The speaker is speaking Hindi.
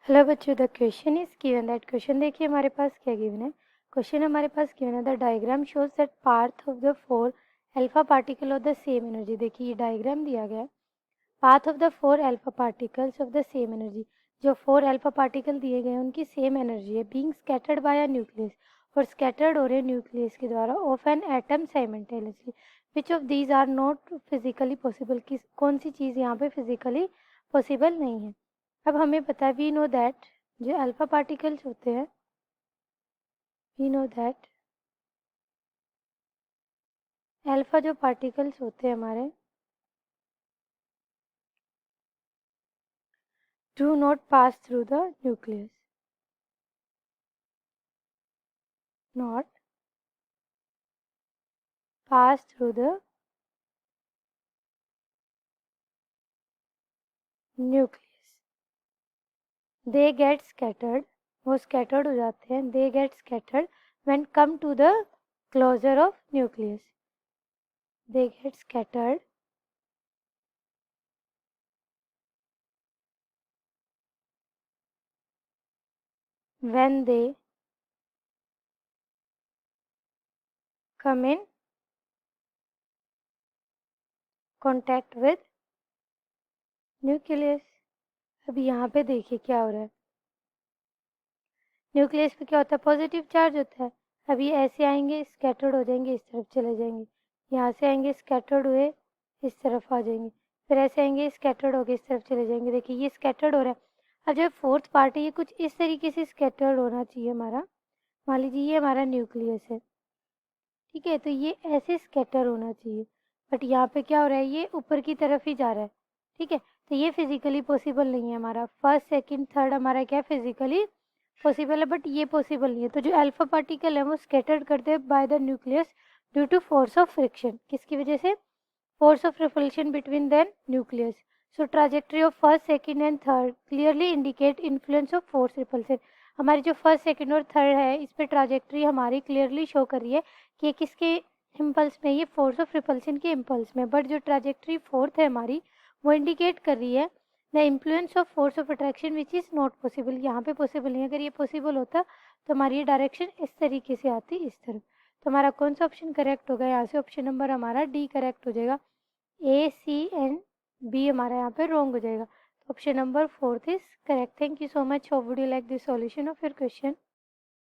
हेलो बच्चों, the question is given that question देखिए हमारे पास क्या गिवन है। क्वेश्चन हमारे पास गिवन है the diagram shows that path of the 4 alpha particle of the same energy. देखिए ये डायग्राम दिया गया है, path of the 4 alpha particles of the same energy. जो 4 अल्फा पार्टिकल दिए गए हैं उनकी सेम एनर्जी है, being scattered by a nucleus, और स्कैटर्ड हो रहे न्यूक्लियस के द्वारा of an atom simultaneously. Which of these are not physically possible, किस कौन सी चीज़ यहाँ पे फिजिकली पॉसिबल नहीं है। अब हमें पता है, वी नो दैट जो अल्फा पार्टिकल्स होते हैं, वी नो दैट अल्फा जो पार्टिकल्स होते हैं हमारे do not pass through the nucleus, not pass through the nucleus, they get scattered, वो स्कैटर्ड हो जाते हैं, they get scattered when come to the closer of nucleus, they get scattered when they come in contact with nucleus। अभी यहाँ पे देखिए क्या हो रहा है, न्यूक्लियस पे क्या होता है, पॉजिटिव चार्ज होता है। अभी ऐसे आएंगे, स्कैटर्ड हो जाएंगे, इस तरफ चले जाएंगे, यहाँ से आएंगे, स्कैटर्ड हुए, इस तरफ आ जाएंगे, फिर ऐसे आएंगे, स्कैटर्ड हो गए, इस तरफ चले जाएंगे। देखिए ये स्कैटर्ड हो रहा है। अब जो फोर्थ पार्ट है ये कुछ इस तरीके से स्कैटर्ड होना चाहिए हमारा। मान लीजिए ये हमारा न्यूक्लियस है, ठीक है, तो ये ऐसे स्कैटर होना चाहिए, बट यहाँ पे क्या हो रहा है, ये ऊपर की तरफ ही जा रहा है, ठीक है। तो ये फिजिकली पॉसिबल नहीं है हमारा। फर्स्ट सेकंड थर्ड हमारा क्या फिजिकली पॉसिबल है, बट ये पॉसिबल नहीं है। तो जो अल्फा पार्टिकल है वो स्कैटर्ड करते हैं by the nucleus due to force of friction. किसकी वजह से, force of repulsion between the nucleus. So trajectory of first, second and third clearly indicate influence of force repulsion। हमारी जो फर्स्ट सेकंड और थर्ड है इस पे ट्राजेक्ट्री हमारी क्लियरली शो कर रही है कि ये किसके इम्पल्स में, ये फोर्स ऑफ रिपल्सन के इम्पल्स में। बट जो ट्राजेक्ट्री फोर्थ है हमारी वो इंडिकेट कर रही है the influence of force of attraction which is not possible. यहाँ पे पॉसिबल नहीं है। अगर ये पॉसिबल होता तो हमारी ये डायरेक्शन इस तरीके से आती, इस तरफ। तो हमारा कौन सा ऑप्शन करेक्ट होगा, यहाँ से ऑप्शन नंबर हमारा डी करेक्ट हो जाएगा। ए सी एंड बी हमारा यहाँ पे रॉन्ग हो जाएगा। तो option number fourth is correct. Thank you so much. How would you like this solution of your question.